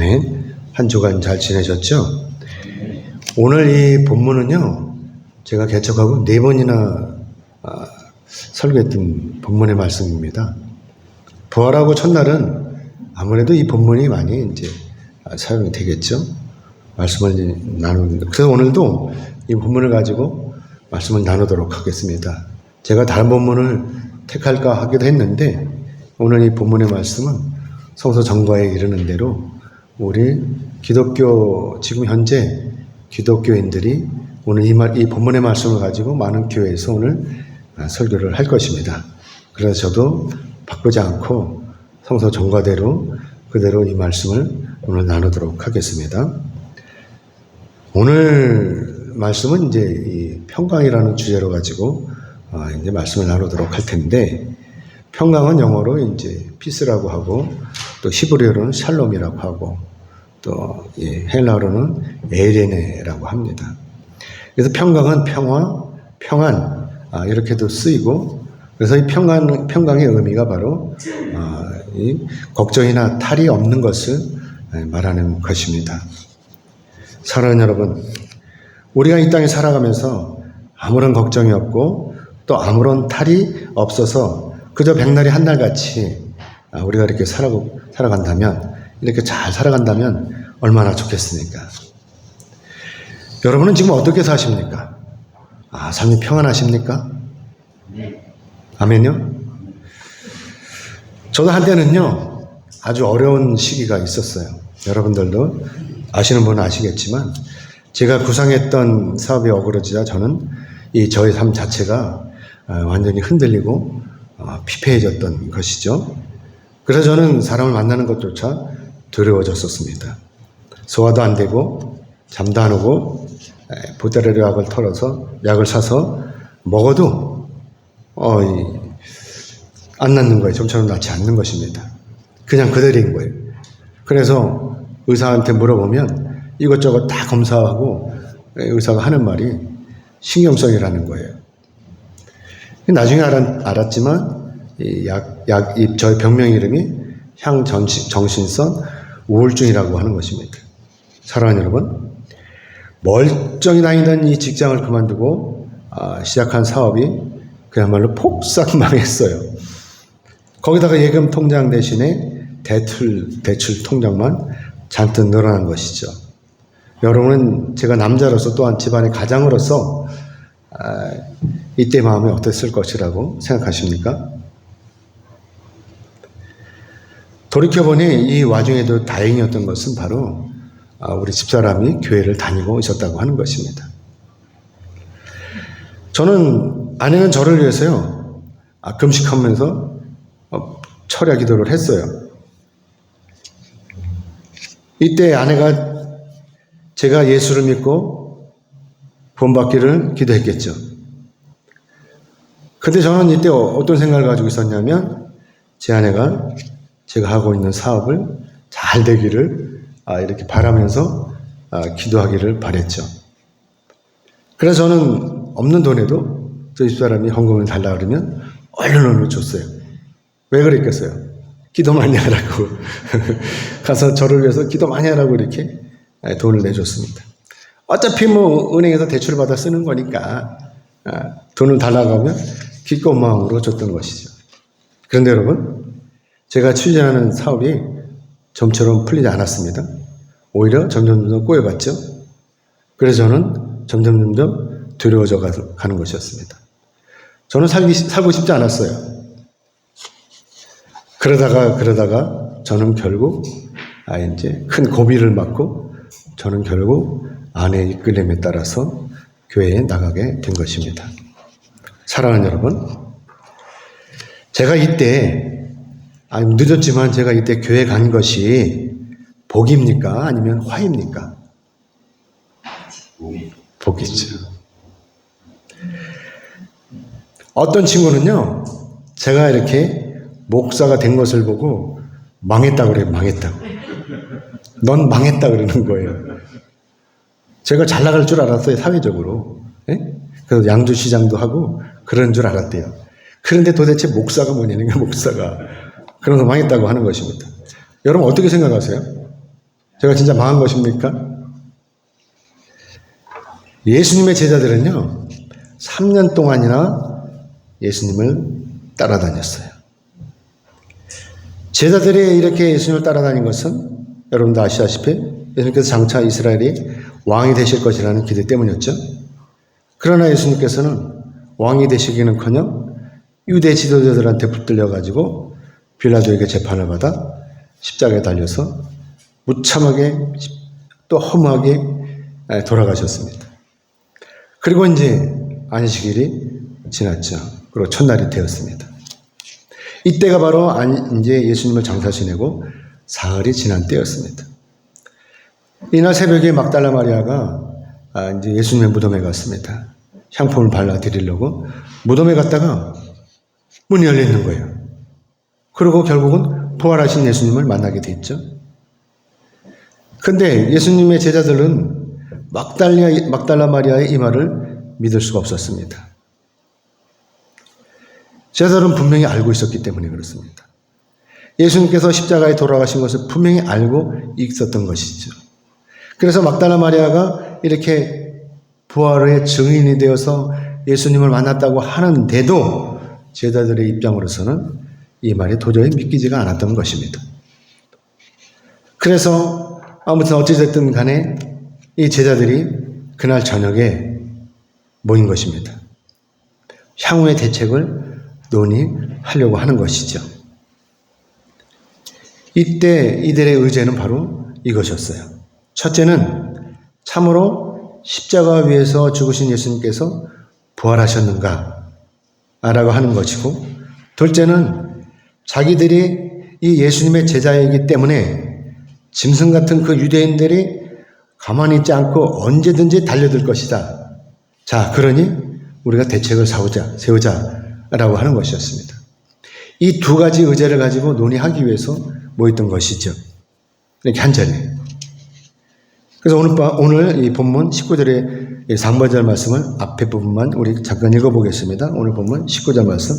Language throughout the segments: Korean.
아멘. 한 주간 잘 지내셨죠? 오늘 이 본문은요, 제가 개척하고 4번이나 설교했던 본문의 말씀입니다. 부활하고 첫날은 아무래도 이 본문이 많이 이제 사용이 되겠죠? 말씀을 나누는데. 그래서 오늘도 이 본문을 가지고 말씀을 나누도록 하겠습니다. 제가 다른 본문을 택할까 하기도 했는데, 오늘 이 본문의 말씀은 성서 정과에 이르는 대로 우리 기독교, 지금 현재 기독교인들이 오늘 이 본문의 말씀을 가지고 많은 교회에서 오늘 설교를 할 것입니다. 그래서 저도 바꾸지 않고 성서 정과대로 그대로 이 말씀을 오늘 나누도록 하겠습니다. 오늘 말씀은 이제 이 평강이라는 주제로 가지고 이제 말씀을 나누도록 할 텐데, 평강은 영어로 이제 피스라고 하고, 또 히브리어로는 샬롬이라고 하고, 또 헬라어로는 에이레네라고 합니다. 그래서 평강은 평화, 평안 이렇게도 쓰이고, 그래서 이 평강의 의미가 바로 이 걱정이나 탈이 없는 것을 말하는 것입니다. 사랑하는 여러분, 우리가 이 땅에 살아가면서 아무런 걱정이 없고 또 아무런 탈이 없어서 그저 백날이 한날같이 우리가 이렇게 살아간다면, 이렇게 잘 살아간다면 얼마나 좋겠습니까? 여러분은 지금 어떻게 사십니까? 삶이 평안하십니까? 아멘요? 저도 한때는요, 아주 어려운 시기가 있었어요. 여러분들도 아시는 분은 아시겠지만, 제가 구상했던 사업이 어그러지자 저는 저의 삶 자체가 완전히 흔들리고 피폐해졌던 것이죠. 그래서 저는 사람을 만나는 것조차 두려워졌었습니다. 소화도 안 되고 잠도 안 오고 보따리로 약을 털어서 약을 사서 먹어도 안 낫는 거예요. 좀처럼 낫지 않는 것입니다. 그냥 그대로인 거예요. 그래서 의사한테 물어보면 이것저것 다 검사하고 의사가 하는 말이 신경성이라는 거예요. 나중에 알았지만 저의 병명 이름이 향정신성 우울증이라고 하는 것입니다. 사랑하는 여러분, 멀쩡히 다니던 이 직장을 그만두고 시작한 사업이 그야말로 폭삭 망했어요. 거기다가 예금 통장 대신에 대출 통장만 잔뜩 늘어난 것이죠. 여러분은 제가 남자로서 또한 집안의 가장으로서 이때 마음이 어땠을 것이라고 생각하십니까? 돌이켜보니 이 와중에도 다행이었던 것은 바로 우리 집사람이 교회를 다니고 있었다고 하는 것입니다. 아내는 저를 위해서요, 금식하면서 철야 기도를 했어요. 이때 아내가 제가 예수를 믿고 구원받기를 기도했겠죠. 근데 저는 이때 어떤 생각을 가지고 있었냐면, 제 아내가 제가 하고 있는 사업을 잘 되기를 이렇게 바라면서 기도하기를 바랬죠. 그래서 저는 없는 돈에도 저 집사람이 헌금을 달라 그러면 얼른 줬어요. 왜 그랬겠어요? 기도 많이 하라고. 가서 저를 위해서 기도 많이 하라고 이렇게 돈을 내줬습니다. 어차피 은행에서 대출을 받아 쓰는 거니까 돈을 달라고 하면 기꺼운 마음으로 줬던 것이죠. 그런데 여러분, 제가 추진하는 사업이 좀처럼 풀리지 않았습니다. 오히려 점점 꼬여갔죠. 그래서 저는 점점 두려워져 가는 것이었습니다. 저는 살고 싶지 않았어요. 그러다가 저는 결국 이제 큰 고비를 맞고 저는 결국 아내의 이끌림에 따라서 교회에 나가게 된 것입니다. 사랑하는 여러분, 제가 이때 늦었지만 제가 이때 교회 간 것이 복입니까? 아니면 화입니까? 복이죠. 어떤 친구는요, 제가 이렇게 목사가 된 것을 보고 망했다고 그래요. 망했다고. 넌 망했다 그러는 거예요. 제가 잘 나갈 줄 알았어요. 사회적으로. 그래서 양주시장도 하고 그런 줄 알았대요. 그런데 도대체 목사가 뭐냐는 거예요. 목사가. 그래서 망했다고 하는 것입니다. 여러분 어떻게 생각하세요? 제가 진짜 망한 것입니까? 예수님의 제자들은요, 3년 동안이나 예수님을 따라다녔어요. 제자들이 이렇게 예수님을 따라다닌 것은 여러분도 아시다시피 예수님께서 장차 이스라엘이 왕이 되실 것이라는 기대 때문이었죠. 그러나 예수님께서는 왕이 되시기는커녕 유대 지도자들한테 붙들려가지고 빌라도에게 재판을 받아 십자가에 달려서 무참하게 또 허무하게 돌아가셨습니다. 그리고 이제 안식일이 지났죠. 그리고 첫날이 되었습니다. 이때가 바로 이제 예수님을 장사 지내고 사흘이 지난 때였습니다. 이날 새벽에 막달라 마리아가 이제 예수님의 무덤에 갔습니다. 향품을 발라드리려고 무덤에 갔다가 문이 열려 있는 거예요. 그리고 결국은 부활하신 예수님을 만나게 됐죠. 근데 예수님의 제자들은 막달라 마리아의 이 말을 믿을 수가 없었습니다. 제자들은 분명히 알고 있었기 때문에 그렇습니다. 예수님께서 십자가에 돌아가신 것을 분명히 알고 있었던 것이죠. 그래서 막달라 마리아가 이렇게 부활의 증인이 되어서 예수님을 만났다고 하는데도 제자들의 입장으로서는 이 말이 도저히 믿기지가 않았던 것입니다. 그래서 아무튼 어찌됐든 간에 이 제자들이 그날 저녁에 모인 것입니다. 향후의 대책을 논의하려고 하는 것이죠. 이때 이들의 의제는 바로 이것이었어요. 첫째는 참으로 십자가 위에서 죽으신 예수님께서 부활하셨는가 라고 하는 것이고, 둘째는 자기들이 이 예수님의 제자이기 때문에 짐승 같은 그 유대인들이 가만히 있지 않고 언제든지 달려들 것이다. 자, 그러니 우리가 대책을 세우자라고 하는 것이었습니다. 이 두 가지 의제를 가지고 논의하기 위해서 모였던 것이죠. 이렇게 한 자리에. 그래서 오늘 이 본문 19절의 상반절 말씀을 앞에 부분만 우리 잠깐 읽어보겠습니다. 오늘 본문 19절 말씀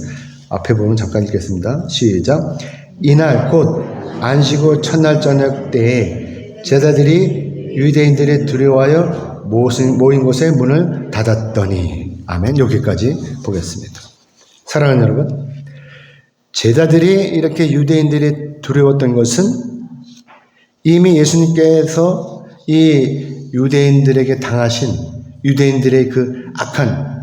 앞에 부분 잠깐 읽겠습니다. 시작. 이날 곧 안식 첫날 저녁 때에 제자들이 유대인들이 두려워하여 모인 곳에 문을 닫았더니, 아멘. 여기까지 보겠습니다. 사랑하는 여러분, 제자들이 이렇게 유대인들이 두려웠던 것은 이미 예수님께서 이 유대인들에게 당하신 유대인들의 그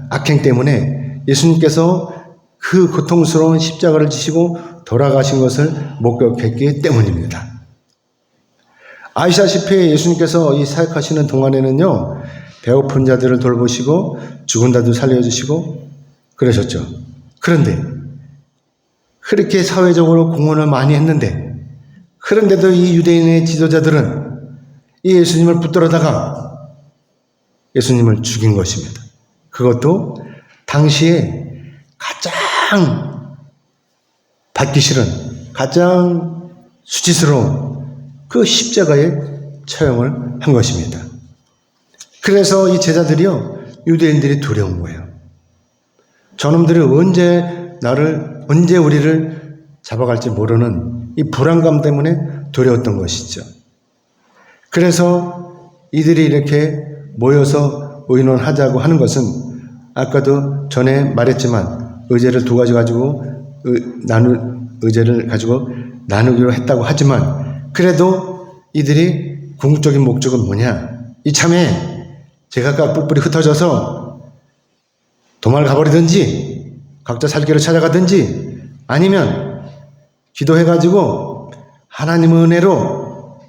악행 때문에 예수님께서 그 고통스러운 십자가를 지시고 돌아가신 것을 목격했기 때문입니다. 아시다시피 예수님께서 이 사역하시는 동안에는요, 배고픈 자들을 돌보시고 죽은 자들 살려주시고 그러셨죠. 그런데 그렇게 사회적으로 공헌을 많이 했는데, 그런데도 이 유대인의 지도자들은 이 예수님을 붙들어다가 예수님을 죽인 것입니다. 그것도 당시에 가장 받기 싫은, 가장 수치스러운 그 십자가의 처형을 한 것입니다. 그래서 이 제자들이요, 유대인들이 두려운 거예요. 저놈들이 언제 우리를 잡아갈지 모르는 이 불안감 때문에 두려웠던 것이죠. 그래서 이들이 이렇게 모여서 의논하자고 하는 것은 아까도 전에 말했지만 의제를 두 가지 가지고 의제를 가지고 나누기로 했다고 하지만, 그래도 이들이 궁극적인 목적은 뭐냐? 이참에 제각각 뿔뿔이 흩어져서 도망을 가버리든지 각자 살 길을 찾아가든지 아니면 기도해가지고 하나님의 은혜로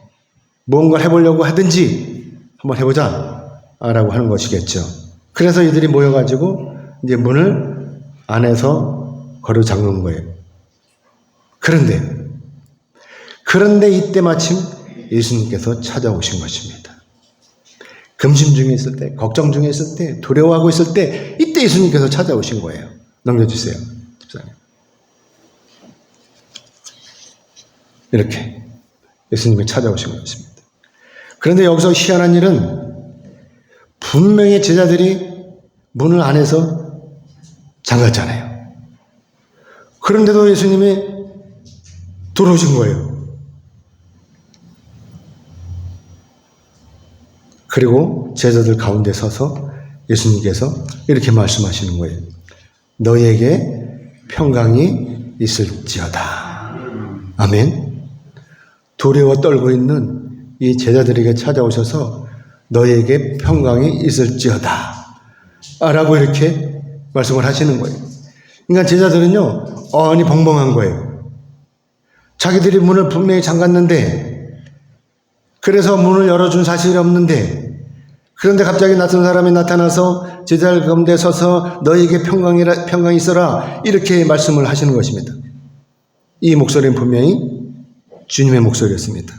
뭔가 해보려고 하든지 한번 해보자 라고 하는 것이겠죠. 그래서 이들이 모여가지고 이제 문을 안에서 걸어 잠근 거예요. 그런데 이때 마침 예수님께서 찾아오신 것입니다. 금심 중에 있을 때, 걱정 중에 있을 때, 두려워하고 있을 때, 이때 예수님께서 찾아오신 거예요. 넘겨주세요, 집사님. 이렇게 예수님이 찾아오신 것입니다. 그런데 여기서 희한한 일은 분명히 제자들이 문을 안에서 잠갔잖아요. 그런데도 예수님이 들어오신 거예요. 그리고 제자들 가운데 서서 예수님께서 이렇게 말씀하시는 거예요. 너희에게 평강이 있을지어다. 아멘. 두려워 떨고 있는 이 제자들에게 찾아오셔서 너희에게 평강이 있을지어다 라고 이렇게 말씀을 하시는 거예요. 그러니까 제자들은요, 아니 벙벙한 거예요. 자기들이 문을 분명히 잠갔는데, 그래서 문을 열어준 사실이 없는데, 그런데 갑자기 낯선 사람이 나타나서 제자들 가운데 서서 너희에게 평강이 있어라 이렇게 말씀을 하시는 것입니다. 이 목소리는 분명히 주님의 목소리였습니다.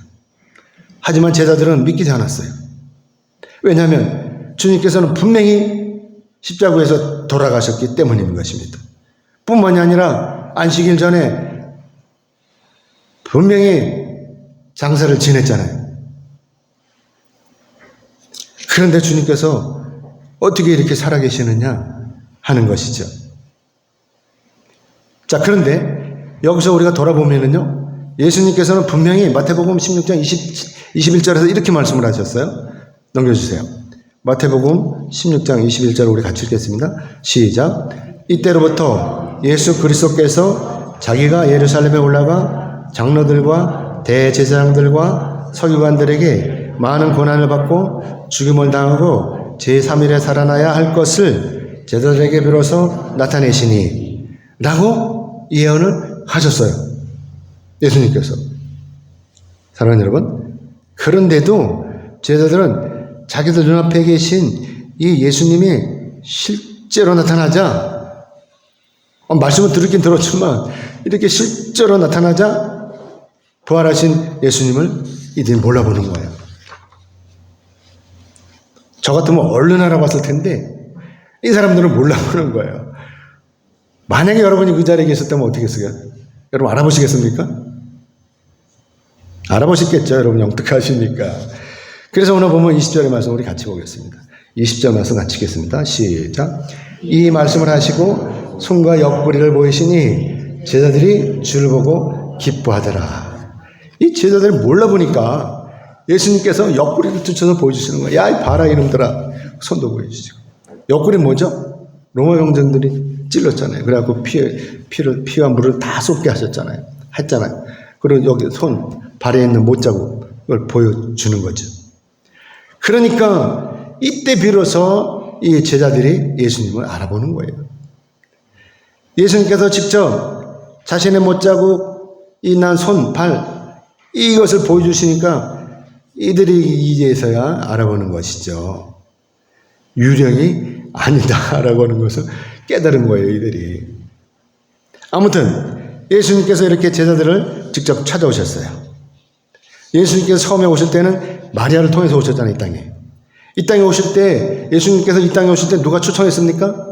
하지만 제자들은 믿기지 않았어요. 왜냐하면 주님께서는 분명히 십자가에서 돌아가셨기 때문인 것입니다. 뿐만이 아니라 안식일 전에 분명히 장사를 지냈잖아요. 그런데 주님께서 어떻게 이렇게 살아계시느냐 하는 것이죠. 자, 그런데 여기서 우리가 돌아보면은요, 예수님께서는 분명히 마태복음 16장 21절에서 이렇게 말씀을 하셨어요. 넘겨주세요. 마태복음 16장 21절 우리 같이 읽겠습니다. 시작. 이때로부터 예수 그리스도께서 자기가 예루살렘에 올라가 장로들과 대제사장들과 서기관들에게 많은 고난을 받고 죽임을 당하고 제3일에 살아나야 할 것을 제자들에게 비로소 나타내시니 라고 예언을 하셨어요. 예수님께서. 사랑하는 여러분, 그런데도 제자들은 자기들 눈앞에 계신 이 예수님이 실제로 나타나자, 말씀을 들었긴 들었지만 이렇게 실제로 나타나자 부활하신 예수님을 이들이 몰라보는 거예요. 저 같으면 얼른 알아봤을 텐데 이 사람들은 몰라보는 거예요. 만약에 여러분이 그 자리에 계셨다면 어떻게 했어요? 여러분 알아보시겠습니까? 알아보시겠죠. 여러분 영특하시니까. 그래서 오늘 보면 20절의 말씀 우리 같이 보겠습니다. 20절 말씀 같이 읽겠습니다. 시작. 이 말씀을 하시고 손과 옆구리를 보이시니 제자들이 주를 보고 기뻐하더라. 이 제자들이 몰라보니까 예수님께서 옆구리를 쫓아서 보여주시는 거예요. 야, 이 봐라 이놈들아. 손도 보여주시고. 옆구리 뭐죠? 로마 병정들이 찔렀잖아요. 그래갖고 피와 물을 다 쏟게 하셨잖아요. 했잖아요. 그리고 여기 손, 발에 있는 못자국을 보여주는 거죠. 그러니까 이때 비로소 이 제자들이 예수님을 알아보는 거예요. 예수님께서 직접 자신의 못자국, 이 난 손, 발, 이것을 보여주시니까 이들이 이제서야 알아보는 것이죠. 유령이 아니다라고 하는 것을 깨달은 거예요, 이들이. 아무튼 예수님께서 이렇게 제자들을 직접 찾아오셨어요. 예수님께서 처음에 오실 때는 마리아를 통해서 오셨잖아요, 이 땅에. 이 땅에 오실 때, 예수님께서 이 땅에 오실 때 누가 초청했습니까?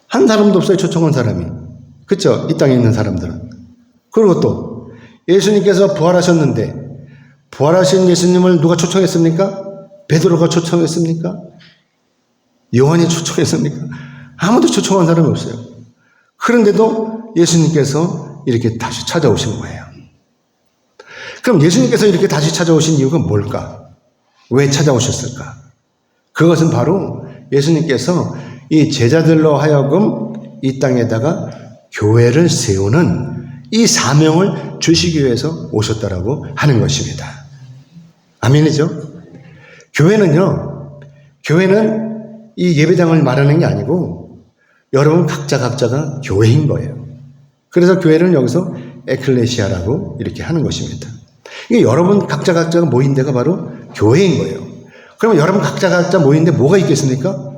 한 사람도 없어요, 초청한 사람이. 그쵸? 이 땅에 있는 사람들은. 그리고 또 예수님께서 부활하셨는데 부활하신 예수님을 누가 초청했습니까? 베드로가 초청했습니까? 요한이 초청했습니까? 아무도 초청한 사람이 없어요. 그런데도 예수님께서 이렇게 다시 찾아오신 거예요. 그럼 예수님께서 이렇게 다시 찾아오신 이유가 뭘까? 왜 찾아오셨을까? 그것은 바로 예수님께서 이 제자들로 하여금 이 땅에다가 교회를 세우는 이 사명을 주시기 위해서 오셨다라고 하는 것입니다. 아멘이죠? 교회는 이 예배당을 말하는 게 아니고 여러분 각자가 교회인 거예요. 그래서 교회는 여기서 에클레시아라고 이렇게 하는 것입니다. 이게 여러분 각자가 모인 데가 바로 교회인 거예요. 그러면 여러분 각자 모인 데 뭐가 있겠습니까?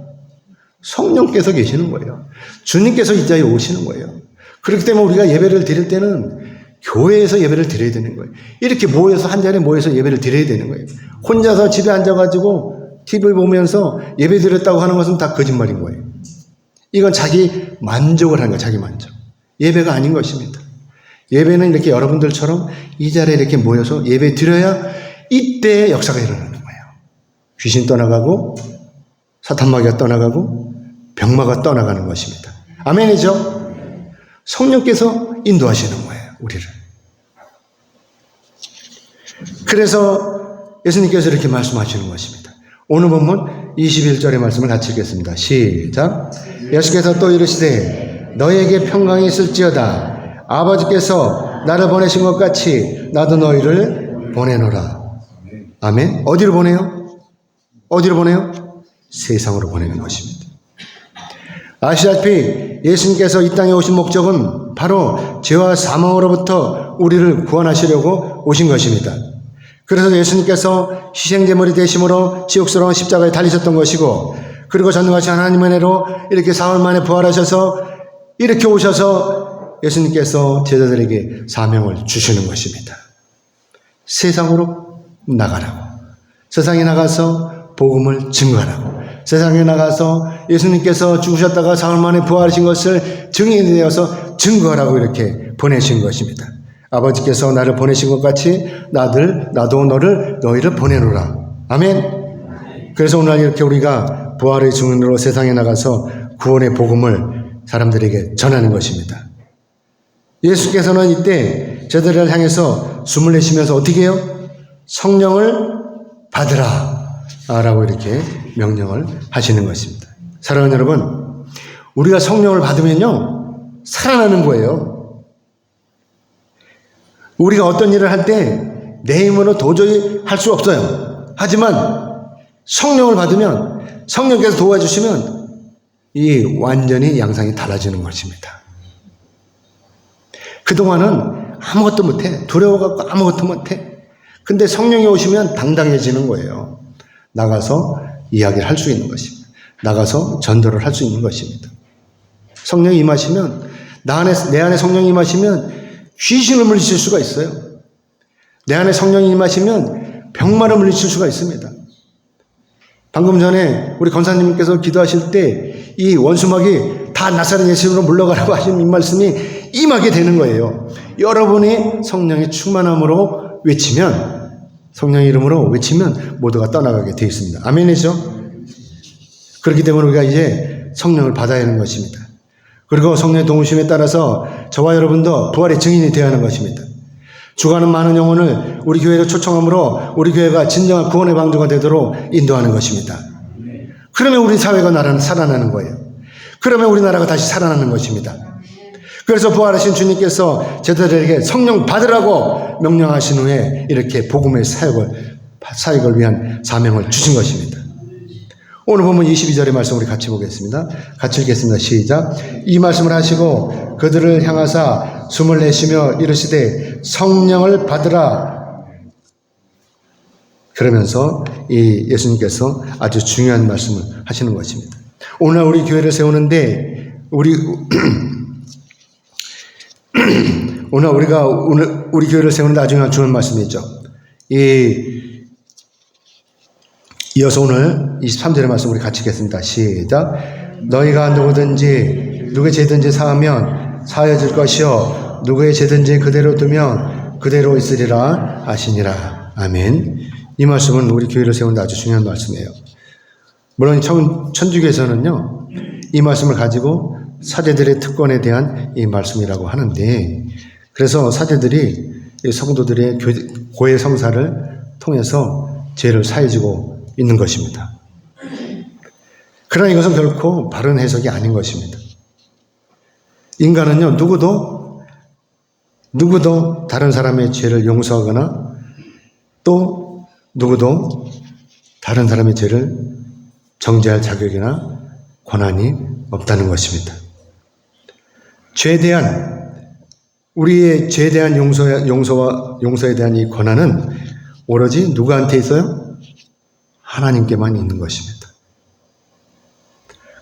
성령께서 계시는 거예요. 주님께서 이 자리에 오시는 거예요. 그렇기 때문에 우리가 예배를 드릴 때는 교회에서 예배를 드려야 되는 거예요. 이렇게 모여서 한 자리에 모여서 예배를 드려야 되는 거예요. 혼자서 집에 앉아가지고 TV 보면서 예배 드렸다고 하는 것은 다 거짓말인 거예요. 이건 자기 만족을 하는 거예요. 자기 만족. 예배가 아닌 것입니다. 예배는 이렇게 여러분들처럼 이 자리에 이렇게 모여서 예배 드려야 이때 역사가 일어나는 거예요. 귀신 떠나가고 사탄마귀가 떠나가고 병마가 떠나가는 것입니다. 아멘이죠? 성령께서 인도하시는 거예요, 우리를. 그래서 예수님께서 이렇게 말씀하시는 것입니다. 오늘 본문 21절의 말씀을 같이 읽겠습니다. 시작. 예수께서 또 이르시되 너희에게 평강이 있을지어다. 아버지께서 나를 보내신 것 같이 나도 너희를 보내노라. 아멘. 어디로 보내요? 어디로 보내요? 세상으로 보내는 것입니다. 아시다시피 예수님께서 이 땅에 오신 목적은 바로 죄와 사망으로부터 우리를 구원하시려고 오신 것입니다. 그래서 예수님께서 희생제물이 되심으로 지옥스러운 십자가에 달리셨던 것이고, 그리고 전능하신 하나님의 은혜로 이렇게 사흘 만에 부활하셔서 이렇게 오셔서 예수님께서 제자들에게 사명을 주시는 것입니다. 세상으로 나가라고. 세상에 나가서 복음을 증거하라고. 세상에 나가서 예수님께서 죽으셨다가 사흘 만에 부활하신 것을 증인이 되어서 증거하라고 이렇게 보내신 것입니다. 아버지께서 나를 보내신 것 같이 나도 너희를 보내노라. 아멘. 그래서 오늘 이렇게 우리가 부활의 증인으로 세상에 나가서 구원의 복음을 사람들에게 전하는 것입니다. 예수께서는 이때 제자들을 향해서 숨을 내쉬면서 어떻게 해요? 성령을 받으라 라고 이렇게 명령을 하시는 것입니다. 사랑하는 여러분, 우리가 성령을 받으면요 살아나는 거예요. 우리가 어떤 일을 할 때 내 힘으로 도저히 할 수 없어요. 하지만 성령을 받으면, 성령께서 도와주시면 이 완전히 양상이 달라지는 것입니다. 그동안은 아무것도 못해. 두려워갖고 아무것도 못해. 근데 성령이 오시면 당당해지는 거예요. 나가서 이야기를 할 수 있는 것입니다. 나가서 전도를 할 수 있는 것입니다. 성령이 임하시면, 내 안에 성령이 임하시면 귀신을 물리칠 수가 있어요. 내 안에 성령이 임하시면 병마를 물리칠 수가 있습니다. 방금 전에 우리 권사님께서 기도하실 때 이 원수막이 다 나사렛 예수님으로 물러가라고 하신 이 말씀이 임하게 되는 거예요. 여러분이 성령의 충만함으로 외치면, 성령의 이름으로 외치면 모두가 떠나가게 되어 있습니다. 아멘이죠? 그렇기 때문에 우리가 이제 성령을 받아야 하는 것입니다. 그리고 성령의 도우심에 따라서 저와 여러분도 부활의 증인이 되어야 하는 것입니다. 죽어가는 많은 영혼을 우리 교회로 초청함으로 우리 교회가 진정한 구원의 방주가 되도록 인도하는 것입니다. 그러면 우리 사회가 살아나는 거예요. 그러면 우리나라가 다시 살아나는 것입니다. 그래서 부활하신 주님께서 제자들에게 성령 받으라고 명령하신 후에 이렇게 복음의 사역을 위한 사명을 주신 것입니다. 오늘 보면 22절의 말씀 우리 같이 보겠습니다. 같이 읽겠습니다. 시작. 이 말씀을 하시고 그들을 향하사 숨을 내쉬며 이르시되 성령을 받으라. 그러면서 이 예수님께서 아주 중요한 말씀을 하시는 것입니다. 오늘 우리 교회를 세우는데 오늘 우리 교회를 세우는데 아주 중요한 말씀이죠. 이어서 오늘 23절의 말씀 우리 같이 읽겠습니다. 시작. 너희가 누구의 죄든지 사하면 사하여질 것이요 누구의 죄든지 그대로 두면 그대로 있으리라 하시니라. 아멘. 이 말씀은 우리 교회를 세우는데 아주 중요한 말씀이에요. 물론 천주교에서는요 이 말씀을 가지고 사제들의 특권에 대한 이 말씀이라고 하는데, 그래서 사제들이 성도들의 고해 성사를 통해서 죄를 사해주고 있는 것입니다. 그러나 이것은 결코 바른 해석이 아닌 것입니다. 인간은요 누구도 다른 사람의 죄를 용서하거나 또 누구도 다른 사람의 죄를 정죄할 자격이나 권한이 없다는 것입니다. 우리의 죄에 대한 용서에 대한 이 권한은 오로지 누구한테 있어요? 하나님께만 있는 것입니다.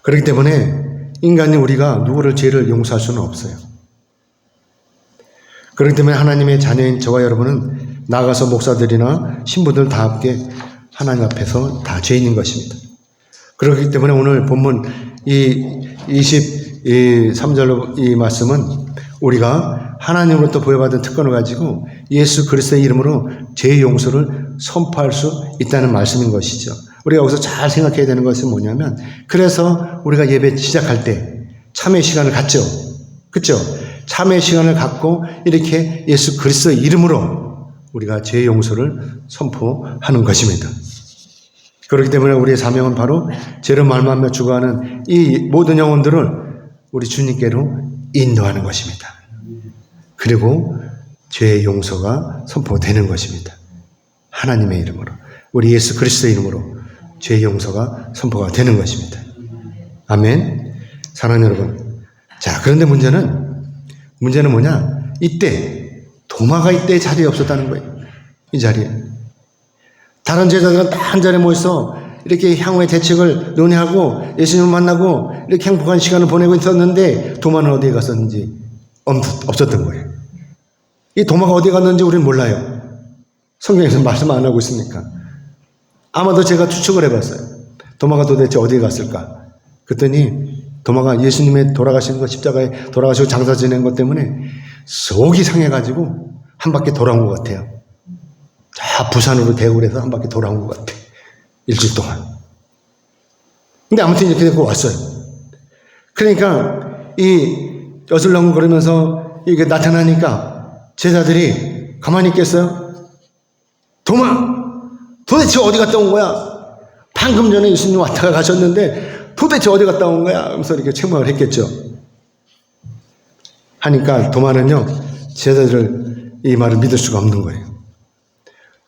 그렇기 때문에 인간이 우리가 누구를 죄를 용서할 수는 없어요. 그렇기 때문에 하나님의 자녀인 저와 여러분은 나가서 목사들이나 신부들 다 함께 하나님 앞에서 다 죄인인 것입니다. 그렇기 때문에 오늘 본문 이 23절로 이 말씀은 우리가 하나님으로부터 부여받은 특권을 가지고 예수 그리스도의 이름으로 죄 용서를 선포할 수 있다는 말씀인 것이죠. 우리가 여기서 잘 생각해야 되는 것은 뭐냐면, 그래서 우리가 예배 시작할 때 참회 시간을 갖죠. 그렇죠? 참회 시간을 갖고 이렇게 예수 그리스도의 이름으로 우리가 죄 용서를 선포하는 것입니다. 그렇기 때문에 우리의 사명은 바로 죄로 말미암아 죽어가는 이 모든 영혼들을 우리 주님께로 인도하는 것입니다. 그리고 죄의 용서가 선포되는 것입니다. 하나님의 이름으로, 우리 예수 그리스도의 이름으로 죄의 용서가 선포가 되는 것입니다. 아멘. 사랑하는 여러분, 자, 그런데 문제는 뭐냐? 이때 도마가 이때 자리에 없었다는 거예요. 이 자리에 다른 제자들은 다 한 자리에 모여서 이렇게 향후의 대책을 논의하고 예수님을 만나고 이렇게 행복한 시간을 보내고 있었는데 도마는 어디에 갔었는지 없었던 거예요. 이 도마가 어디에 갔는지 우리는 몰라요. 성경에서 말씀 안 하고 있으니까. 아마도 제가 추측을 해봤어요. 도마가 도대체 어디에 갔을까? 그랬더니 도마가 예수님의 돌아가신 것, 십자가에 돌아가시고 장사 지낸 것 때문에 속이 상해가지고 한 바퀴 돌아온 것 같아요. 자, 부산으로 대구에서 한 바퀴 돌아온 것 같아. 일주일 동안. 근데 아무튼 이렇게 되고 왔어요. 그러니까 이 어슬렁 거리면서 이게 나타나니까 제자들이 가만히 있겠어요? 도마! 도대체 어디 갔다 온 거야? 방금 전에 예수님 왔다가 가셨는데 도대체 어디 갔다 온 거야? 하면서 이렇게 책망을 했겠죠. 하니까 도마는요, 제자들 이 말을 믿을 수가 없는 거예요.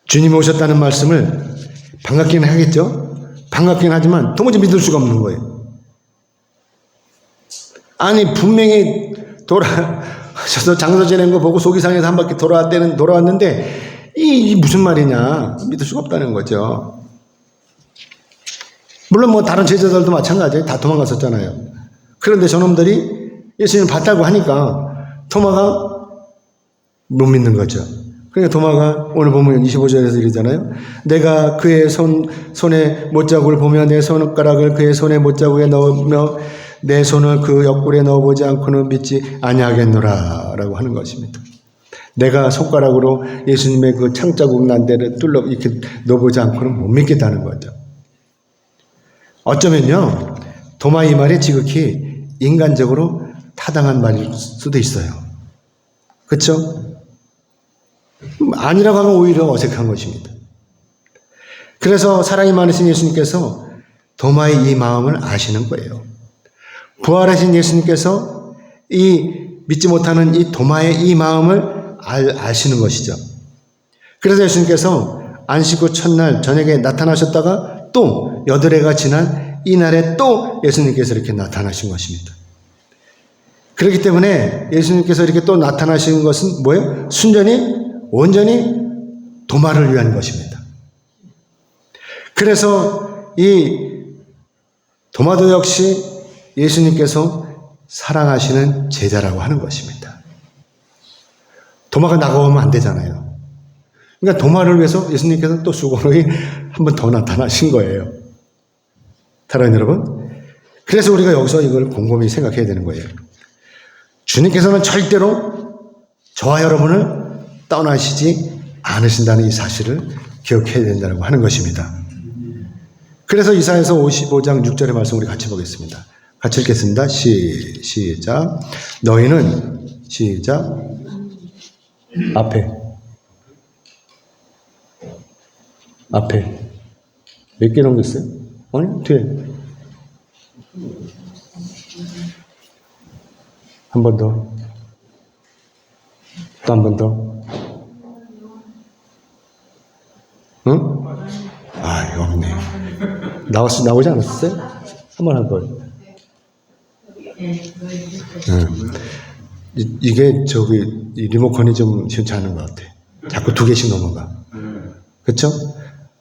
주님이 오셨다는 말씀을 반갑긴 하겠죠? 반갑긴 하지만 도무지 믿을 수가 없는 거예요. 아니, 분명히 돌아가셔서 장사 지낸 거 보고 속이 상해서 한 바퀴 돌아왔는데 이 무슨 말이냐? 믿을 수가 없다는 거죠. 물론 뭐 다른 제자들도 마찬가지예요. 다 도망갔었잖아요. 그런데 저놈들이 예수님 봤다고 하니까 도마가 못 믿는 거죠. 그러니까 도마가 오늘 보면 25절에서 이러잖아요. 내가 그의 손에 못자국을 보며 내 손가락을 그의 손에 못자국에 넣으며 내 손을 그 옆구리에 넣어보지 않고는 믿지 아니하겠노라 라고 하는 것입니다. 내가 손가락으로 예수님의 그 창자국 난 데를 뚫러 이렇게 넣어보지 않고는 못 믿겠다는 거죠. 어쩌면요, 도마 이 말이 지극히 인간적으로 타당한 말일 수도 있어요. 그렇죠? 아니라고 하면 오히려 어색한 것입니다. 그래서 사랑이 많으신 예수님께서 도마의 이 마음을 아시는 거예요. 부활하신 예수님께서 이 믿지 못하는 이 도마의 이 마음을 아시는 것이죠. 그래서 예수님께서 안식 후 첫날 저녁에 나타나셨다가 또 8해가 지난 이날에 또 예수님께서 이렇게 나타나신 것입니다. 그렇기 때문에 예수님께서 이렇게 또 나타나신 것은 뭐예요? 온전히 도마를 위한 것입니다. 그래서 이 도마도 역시 예수님께서 사랑하시는 제자라고 하는 것입니다. 도마가 나가오면 안 되잖아요. 그러니까 도마를 위해서 예수님께서 또 수고로이 한 번 더 나타나신 거예요. 사랑하는 여러분, 그래서 우리가 여기서 이걸 곰곰이 생각해야 되는 거예요. 주님께서는 절대로 저와 여러분을 떠나시지 않으신다는 이 사실을 기억해야 된다고 하는 것입니다. 그래서 이사야서 55장 6절의 말씀 우리 같이 보겠습니다. 같이 읽겠습니다. 시작. 너희는 시작. 앞에 몇 개 넘겼어요? 아니, 뒤에 한 번 더, 또 한 번 더. 응? 아, 이거 없네. 나오지 않았어요? 한 번. 이게 이 리모컨이 좀 시원치 않은 것 같아. 자꾸 2개씩 넘어가. 그렇죠?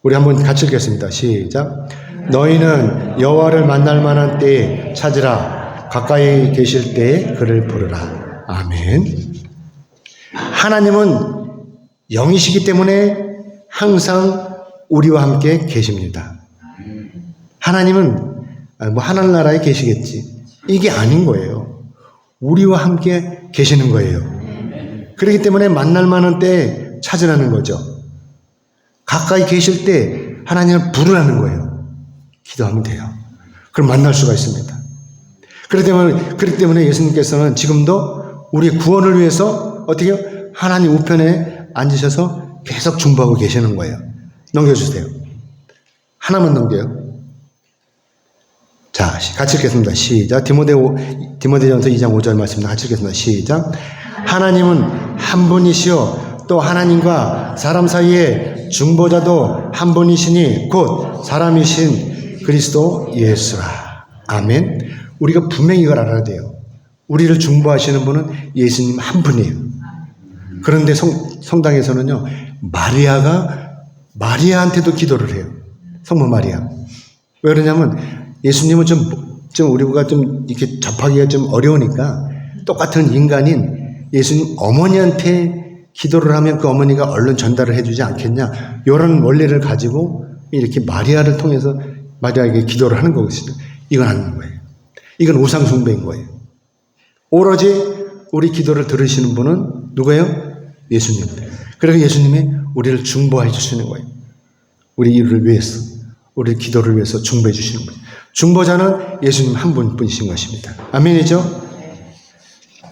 우리 한번 같이 읽겠습니다. 시작. 너희는 여호와를 만날 만한 때에 찾으라. 가까이 계실 때에 그를 부르라. 아멘. 하나님은 영이시기 때문에 항상 우리와 함께 계십니다. 하나님은 뭐 하늘나라에 계시겠지. 이게 아닌 거예요. 우리와 함께 계시는 거예요. 그렇기 때문에 만날 만한 때에 찾으라는 거죠. 가까이 계실 때 하나님을 부르라는 거예요. 기도하면 돼요. 그럼 만날 수가 있습니다. 그렇기 때문에 예수님께서는 지금도 우리의 구원을 위해서 어떻게 해요? 하나님 우편에 앉으셔서 계속 중보하고 계시는 거예요. 넘겨주세요. 하나만 넘겨요. 자, 같이 읽겠습니다. 시작. 디모데전서 2장 5절 말씀입니다. 같이 읽겠습니다. 시작. 하나님은 한 분이시요 또 하나님과 사람 사이에 중보자도 한 분이시니 곧 사람이신 그리스도 예수라. 아멘. 우리가 분명히 이걸 알아야 돼요. 우리를 중보하시는 분은 예수님 한 분이에요. 그런데 성당에서는요, 마리아한테도 기도를 해요. 성모 마리아. 왜 그러냐면 예수님은 좀 우리가 좀 이렇게 접하기가 좀 어려우니까 똑같은 인간인 예수님 어머니한테 기도를 하면 그 어머니가 얼른 전달을 해주지 않겠냐. 이런 원리를 가지고 이렇게 마리아를 통해서 마리아에게 기도를 하는 거거든요. 이건 아닌 거예요. 이건 우상숭배인 거예요. 오로지 우리 기도를 들으시는 분은 누구예요? 예수님. 그래서 예수님이 우리를 중보해 주시는 거예요. 우리 일을 위해서, 우리 기도를 위해서 중보해 주시는 거예요. 중보자는 예수님 한 분뿐이신 것입니다. 아멘이죠?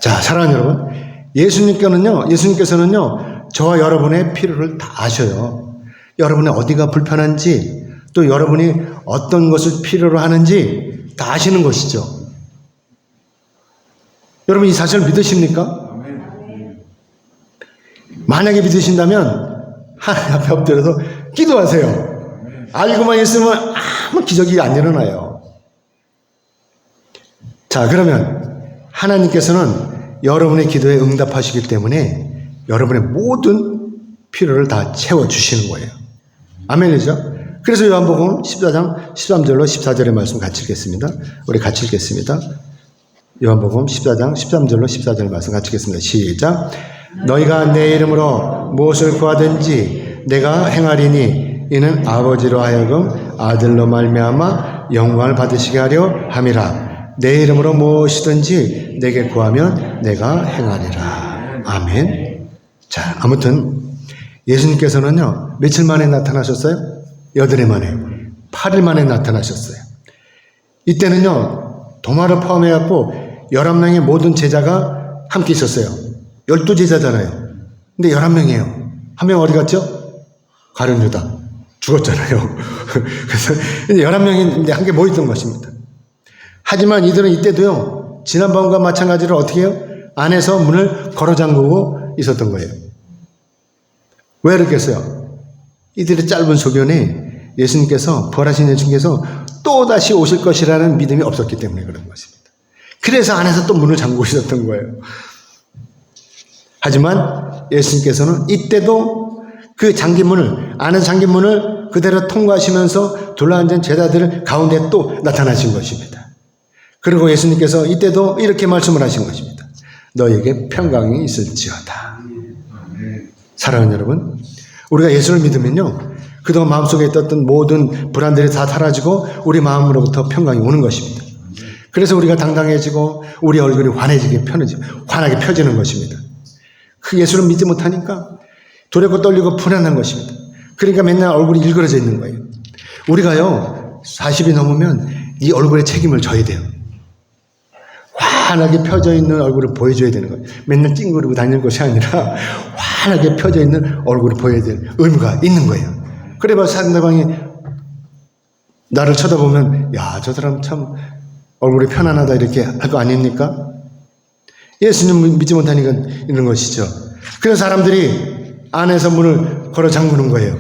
자, 사랑하는 여러분, 예수님께서는요, 저와 여러분의 필요를 다 아셔요. 여러분의 어디가 불편한지, 또 여러분이 어떤 것을 필요로 하는지 다 아시는 것이죠. 여러분 이 사실을 믿으십니까? 만약에 믿으신다면 하나님 앞에 엎드려서 기도하세요. 알고만 있으면 아무 기적이 안 일어나요. 자, 그러면 하나님께서는 여러분의 기도에 응답하시기 때문에 여러분의 모든 필요를 다 채워주시는 거예요. 아멘이죠? 그래서 요한복음 14장 13절로 14절의 말씀 같이 읽겠습니다. 우리 같이 읽겠습니다. 요한복음 14장 13절로 14절 말씀 같이 읽겠습니다. 시작. 너희가 내 이름으로 무엇을 구하든지 내가 행하리니 이는 아버지로 하여금 아들로 말미암아 영광을 받으시게 하려 함이라. 내 이름으로 무엇이든지 내게 구하면 내가 행하리라. 아멘. 자, 아무튼 예수님께서는요, 며칠 만에 나타나셨어요? 8일 만에, 8일 만에 나타나셨어요. 이때는요, 도마를 포함해갖고 11명의 모든 제자가 함께 있었어요. 12제자잖아요. 근데 11명이에요. 한 명 어디 갔죠? 가룟 유다. 죽었잖아요. 그래서 11명이 함께 모였던 것입니다. 하지만 이들은 이때도요, 지난번과 마찬가지로 어떻게 해요? 안에서 문을 걸어 잠그고 있었던 거예요. 왜 그랬겠어요? 이들의 짧은 소견에 예수님께서, 부활하신 예수님께서 또다시 오실 것이라는 믿음이 없었기 때문에 그런 것입니다. 그래서 안에서 또 문을 잠그고 있었던 거예요. 하지만 예수님께서는 이때도 그 안에서 잠긴 문을 그대로 통과하시면서 둘러앉은 제자들 가운데 또 나타나신 것입니다. 그리고 예수님께서 이때도 이렇게 말씀을 하신 것입니다. 너에게 평강이 있을지어다. 사랑하는 여러분, 우리가 예수를 믿으면요, 그동안 마음속에 있었던 모든 불안들이 다 사라지고 우리 마음으로부터 평강이 오는 것입니다. 그래서 우리가 당당해지고 우리 얼굴이 환하게 펴지는 것입니다. 그 예수를 믿지 못하니까 두렵고 떨리고 불안한 것입니다. 그러니까 맨날 얼굴이 일그러져 있는 거예요. 우리가요, 40이 넘으면 이 얼굴에 책임을 져야 돼요. 환하게 펴져 있는 얼굴을 보여줘야 되는 거예요. 맨날 찡그리고 다니는 것이 아니라 환하게 펴져 있는 얼굴을 보여야 될 의무가 있는 거예요. 그래봐 상대방이 나를 쳐다보면, 야, 저 사람 참 얼굴이 편안하다 이렇게 할 거 아닙니까? 예수님 믿지 못하니까 이런 것이죠. 그래서 사람들이 안에서 문을 걸어 잠그는 거예요.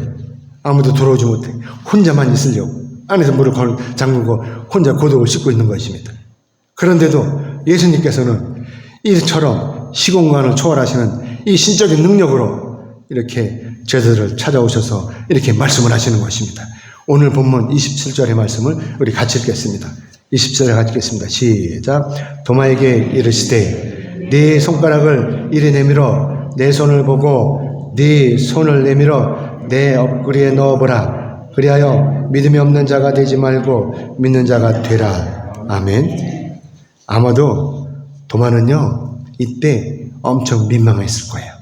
아무도 들어오지 못해. 혼자만 있으려고 안에서 문을 걸어 잠그고 혼자 고독을 씻고 있는 것입니다. 그런데도 예수님께서는 이처럼 시공간을 초월하시는 이 신적인 능력으로 이렇게 제자들을 찾아오셔서 이렇게 말씀을 하시는 것입니다. 오늘 본문 27절의 말씀을 우리 같이 읽겠습니다. 27절 같이 읽겠습니다. 시작. 도마에게 이르시되 네 손가락을 이리 내밀어 내 손을 보고 네 손을 내밀어 내 옆구리에 넣어보라. 그리하여 믿음이 없는 자가 되지 말고 믿는 자가 되라. 아멘. 아마도 도마는요, 이때 엄청 민망했을 거예요.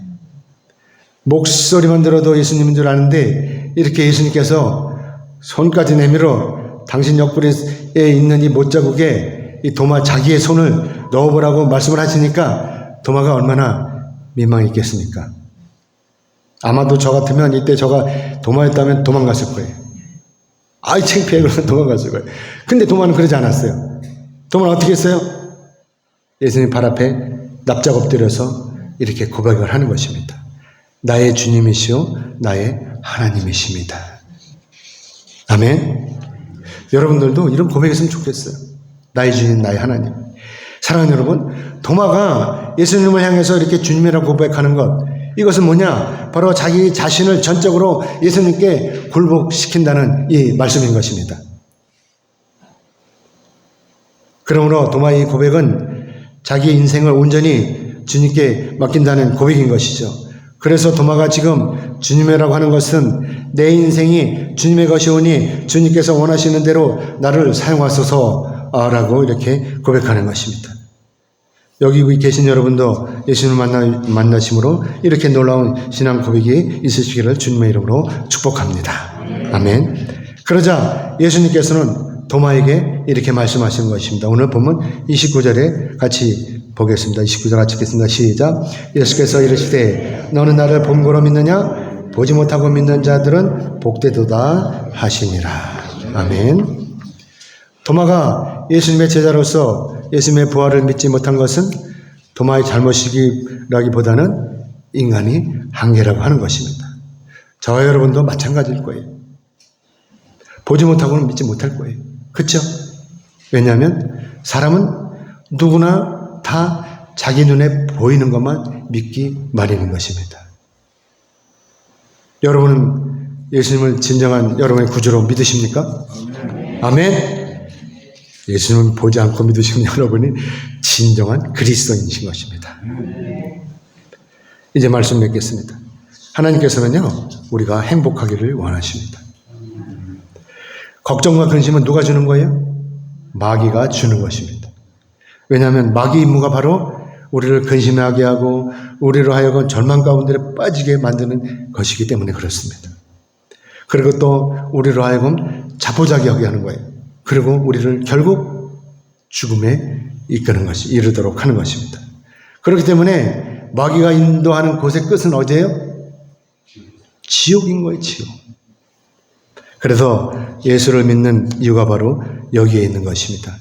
목소리만 들어도 예수님인 줄 아는데 이렇게 예수님께서 손까지 내밀어 당신 옆구리에 있는 이 못자국에 이 도마 자기의 손을 넣어보라고 말씀을 하시니까 도마가 얼마나 민망했겠습니까? 아마도 저 같으면 이때 저가 도마였다면 도망갔을 거예요. 아이 창피해 그러면 도망갔을 거예요. 근데 도마는 그러지 않았어요. 도마는 어떻게 했어요? 예수님 발 앞에 납작 엎드려서 이렇게 고백을 하는 것입니다. 나의 주님이시오 나의 하나님이십니다. 아멘. 여러분들도 이런 고백했으면 좋겠어요. 나의 주님 나의 하나님. 사랑하는 여러분, 도마가 예수님을 향해서 이렇게 주님이라고 고백하는 것, 이것은 뭐냐? 바로 자기 자신을 전적으로 예수님께 굴복시킨다는 이 말씀인 것입니다. 그러므로 도마의 고백은 자기 인생을 온전히 주님께 맡긴다는 고백인 것이죠. 그래서 도마가 지금 주님이라고 하는 것은 내 인생이 주님의 것이오니 주님께서 원하시는 대로 나를 사용하소서라고 이렇게 고백하는 것입니다. 여기 계신 여러분도 예수님을 만나심으로 이렇게 놀라운 신앙 고백이 있으시기를 주님의 이름으로 축복합니다. 아멘. 그러자 예수님께서는 도마에게 이렇게 말씀하신 것입니다. 오늘 보면 29절에 같이 보겠습니다. 29절 같이 읽겠습니다. 시작. 예수께서 이르시되 너는 나를 본거로 믿느냐? 보지 못하고 믿는 자들은 복되도다 하시니라. 아멘. 도마가 예수님의 제자로서 예수님의 부활을 믿지 못한 것은 도마의 잘못이라기보다는 인간이 한계라고 하는 것입니다. 저와 여러분도 마찬가지일 거예요. 보지 못하고는 믿지 못할 거예요. 그렇죠? 왜냐하면 사람은 누구나 다 자기 눈에 보이는 것만 믿기 마련인 것입니다. 여러분은 예수님을 진정한 여러분의 구주로 믿으십니까? 아멘. 예수님을 보지 않고 믿으시는 여러분이 진정한 그리스도인이신 것입니다. 이제 말씀 맺겠습니다. 하나님께서는요, 우리가 행복하기를 원하십니다. 걱정과 근심은 누가 주는 거예요? 마귀가 주는 것입니다. 왜냐하면 마귀 임무가 바로 우리를 근심하게 하고 우리로 하여금 절망 가운데 빠지게 만드는 것이기 때문에 그렇습니다. 그리고 또 우리로 하여금 자포자기하게 하는 거예요. 그리고 우리를 결국 죽음에 이르도록 하는 것입니다. 그렇기 때문에 마귀가 인도하는 곳의 끝은 어디예요? 지옥인 거예요, 지옥. 그래서 예수를 믿는 이유가 바로 여기에 있는 것입니다.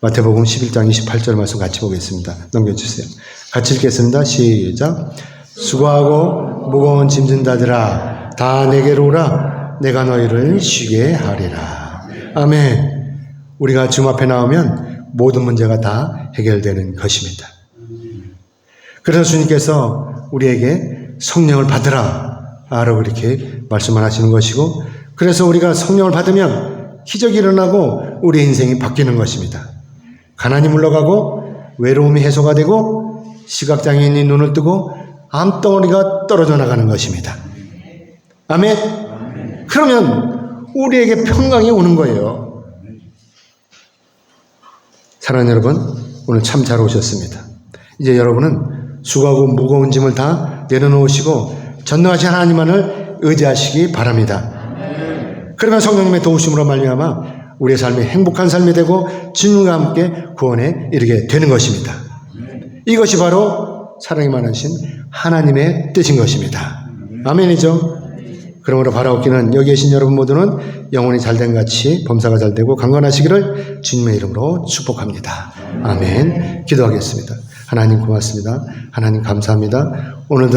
마태복음 11장 28절 말씀 같이 보겠습니다. 넘겨주세요. 같이 읽겠습니다. 시작. 수고하고 무거운 짐진 자들아 다 내게로 오라. 내가 너희를 쉬게 하리라. 아멘. 우리가 주님 앞에 나오면 모든 문제가 다 해결되는 것입니다. 그래서 주님께서 우리에게 성령을 받으라 라고 이렇게 말씀을 하시는 것이고, 그래서 우리가 성령을 받으면 기적이 일어나고 우리 인생이 바뀌는 것입니다. 가난이 물러가고 외로움이 해소가 되고 시각장애인이 눈을 뜨고 암덩어리가 떨어져 나가는 것입니다. 아멘. 그러면 우리에게 평강이 오는 거예요. 사랑하는 여러분, 오늘 참 잘 오셨습니다. 이제 여러분은 수고하고 무거운 짐을 다 내려놓으시고 전능하신 하나님만을 의지하시기 바랍니다. 그러면 성령님의 도우심으로 말미암아 우리의 삶이 행복한 삶이 되고 주님과 함께 구원에 이르게 되는 것입니다. 이것이 바로 사랑이 많으신 하나님의 뜻인 것입니다. 아멘이죠? 그러므로 바라옵기는 여기 계신 여러분 모두는 영혼이 잘된 같이 범사가 잘되고 강건하시기를 주님의 이름으로 축복합니다. 아멘. 기도하겠습니다. 하나님 고맙습니다. 하나님 감사합니다. 오늘도